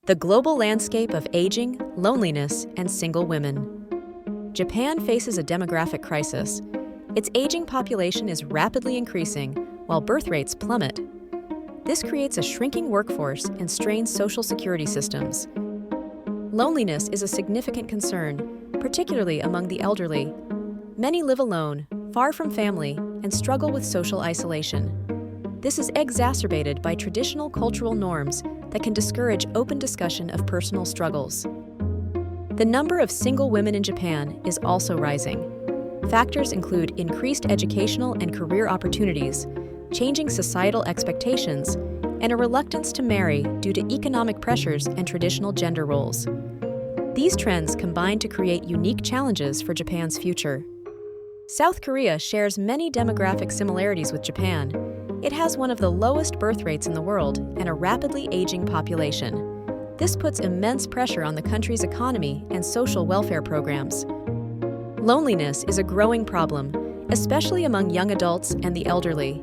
The global landscape of aging, loneliness, and single women. Japan faces a demographic crisis. Its aging population is rapidly increasing, while birth rates plummet. This creates a shrinking workforce and strains social security systems. Loneliness is a significant concern, particularly among the elderly. Many live alone, far from family, and struggle with social isolation. This is exacerbated by traditional cultural norms that can discourage open discussion of personal struggles. The number of single women in Japan is also rising. Factors include increased educational and career opportunities, changing societal expectations, and a reluctance to marry due to economic pressures and traditional gender roles. These trends combine to create unique challenges for Japan's future. South Korea shares many demographic similarities with Japan. It has one of the lowest birth rates in the world and a rapidly aging population. This puts immense pressure on the country's economy and social welfare programs. Loneliness is a growing problem, especially among young adults and the elderly.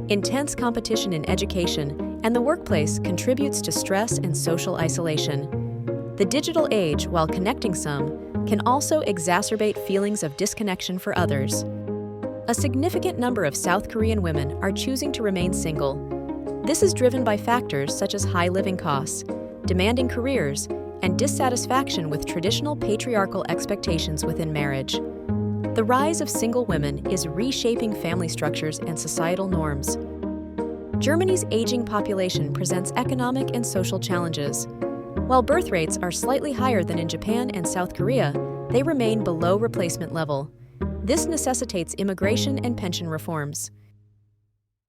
Intense competition in education and the workplace contributes to stress and social isolation. The digital age, while connecting some, can also exacerbate feelings of disconnection for others. A significant number of South Korean women are choosing to remain single. This is driven by factors such as high living costs, demanding careers, and dissatisfaction with traditional patriarchal expectations within marriage. The rise of single women is reshaping family structures and societal norms. Germany's aging population presents economic and social challenges. While birth rates are slightly higher than in Japan and South Korea, they remain below replacement level. This necessitates immigration and pension reforms.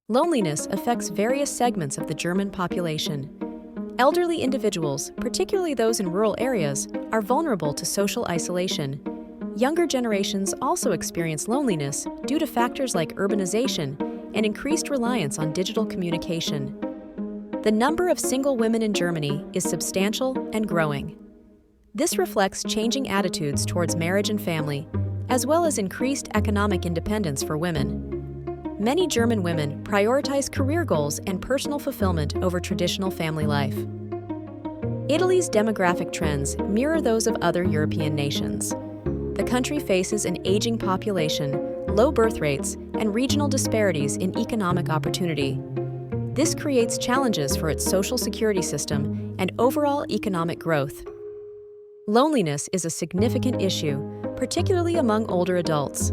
Loneliness affects various segments of the German population. Elderly individuals, particularly those in rural areas, are vulnerable to social isolation. Younger generations also experience loneliness due to factors like urbanization and increased reliance on digital communication. The number of single women in Germany is substantial and growing. This reflects changing attitudes towards marriage and family, as well as increased economic independence for women. Many German women prioritize career goals and personal fulfillment over traditional family life. Italy's demographic trends mirror those of other European nations. The country faces an aging population, low birth rates, and regional disparities in economic opportunity. This creates challenges for its social security system and overall economic growth. Loneliness is a significant issue, particularly among older adults.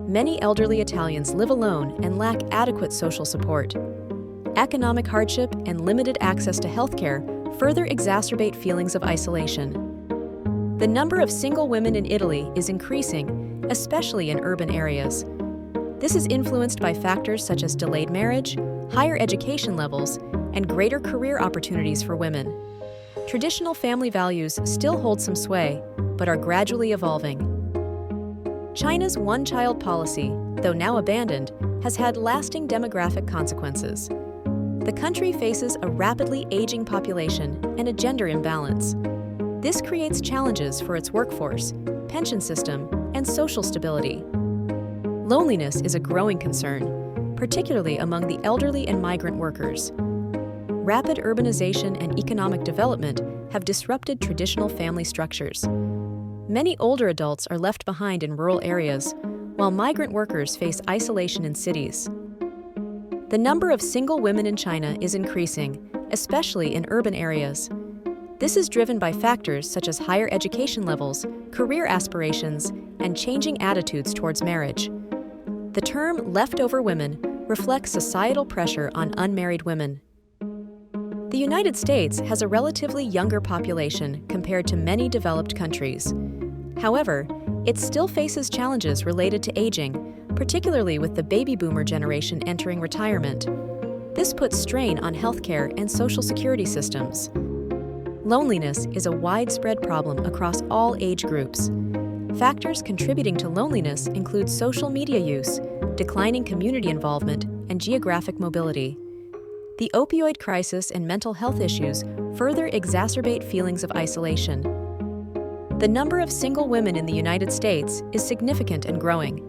Many elderly Italians live alone and lack adequate social support. Economic hardship and limited access to healthcare further exacerbate feelings of isolation. The number of single women in Italy is increasing, especially in urban areas. This is influenced by factors such as delayed marriage, higher education levels, and greater career opportunities for women. Traditional family values still hold some sway, but are gradually evolving. China's one-child policy, though now abandoned, has had lasting demographic consequences. The country faces a rapidly aging population and a gender imbalance. This creates challenges for its workforce, pension system, and social stability. Loneliness is a growing concern, particularly among the elderly and migrant workers. Rapid urbanization and economic development have disrupted traditional family structures. Many older adults are left behind in rural areas, while migrant workers face isolation in cities. The number of single women in China is increasing, especially in urban areas. This is driven by factors such as higher education levels, career aspirations, and changing attitudes towards marriage. The term leftover women reflects societal pressure on unmarried women. The United States has a relatively younger population compared to many developed countries. However, it still faces challenges related to aging, particularly with the baby boomer generation entering retirement. This puts strain on healthcare and social security systems. Loneliness is a widespread problem across all age groups. Factors contributing to loneliness include social media use, declining community involvement, and geographic mobility. The opioid crisis and mental health issues further exacerbate feelings of isolation. The number of single women in the United States is significant and growing.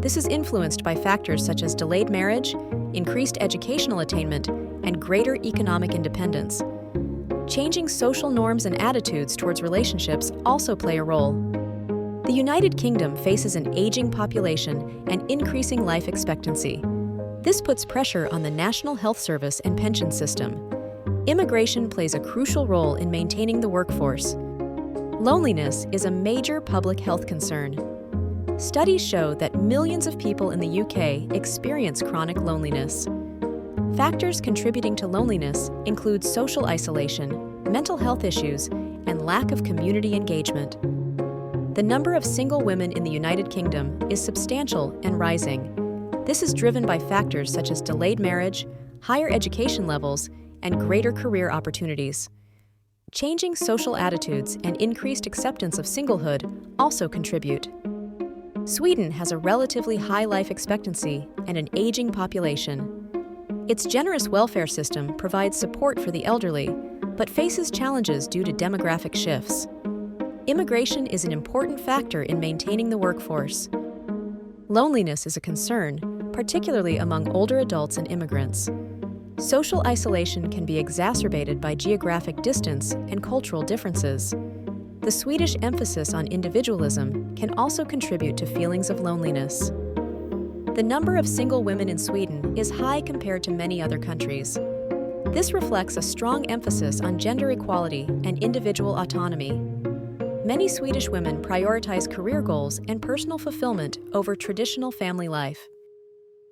This is influenced by factors such as delayed marriage, increased educational attainment, and greater economic independence. Changing social norms and attitudes towards relationships also play a role. The United Kingdom faces an aging population and increasing life expectancy. This puts pressure on the National Health Service and pension system. Immigration plays a crucial role in maintaining the workforce. Loneliness is a major public health concern. Studies show that millions of people in the UK experience chronic loneliness. Factors contributing to loneliness include social isolation, mental health issues, and lack of community engagement. The number of single women in the United Kingdom is substantial and rising. This is driven by factors such as delayed marriage, higher education levels, and greater career opportunities. Changing social attitudes and increased acceptance of singlehood also contribute. Sweden has a relatively high life expectancy and an aging population. Its generous welfare system provides support for the elderly, but faces challenges due to demographic shifts. Immigration is an important factor in maintaining the workforce. Loneliness is a concern, particularly among older adults and immigrants. Social isolation can be exacerbated by geographic distance and cultural differences. The Swedish emphasis on individualism can also contribute to feelings of loneliness. The number of single women in Sweden is high compared to many other countries. This reflects a strong emphasis on gender equality and individual autonomy. Many Swedish women prioritize career goals and personal fulfillment over traditional family life.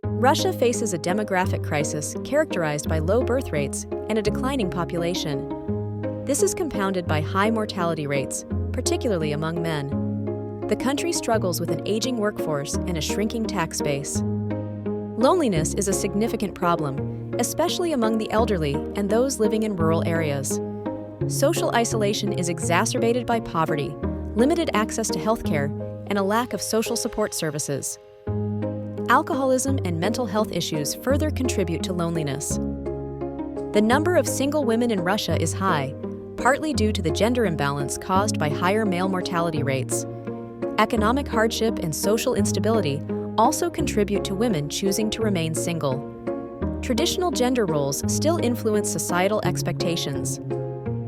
Russia faces a demographic crisis characterized by low birth rates and a declining population. This is compounded by high mortality rates, particularly among men. The country struggles with an aging workforce and a shrinking tax base. Loneliness is a significant problem, especially among the elderly and those living in rural areas. Social isolation is exacerbated by poverty, limited access to healthcare, and a lack of social support services. Alcoholism and mental health issues further contribute to loneliness. The number of single women in Russia is high, partly due to the gender imbalance caused by higher male mortality rates. Economic hardship and social instability also contribute to women choosing to remain single. Traditional gender roles still influence societal expectations.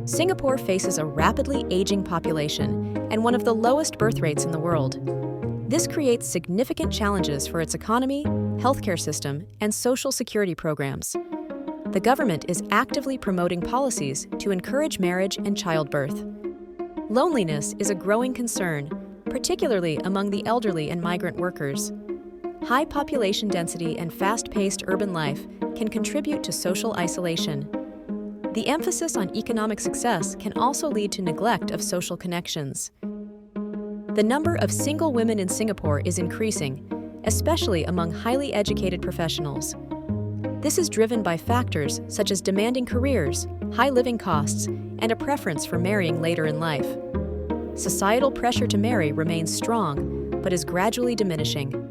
Singapore faces a rapidly aging population and one of the lowest birth rates in the world. This creates significant challenges for its economy, healthcare system, and social security programs. The government is actively promoting policies to encourage marriage and childbirth. Loneliness is a growing concern, particularly among the elderly and migrant workers. High population density and fast-paced urban life can contribute to social isolation. The emphasis on economic success can also lead to neglect of social connections. The number of single women in Singapore is increasing, especially among highly educated professionals. This is driven by factors such as demanding careers, high living costs, and a preference for marrying later in life. Societal pressure to marry remains strong, but is gradually diminishing.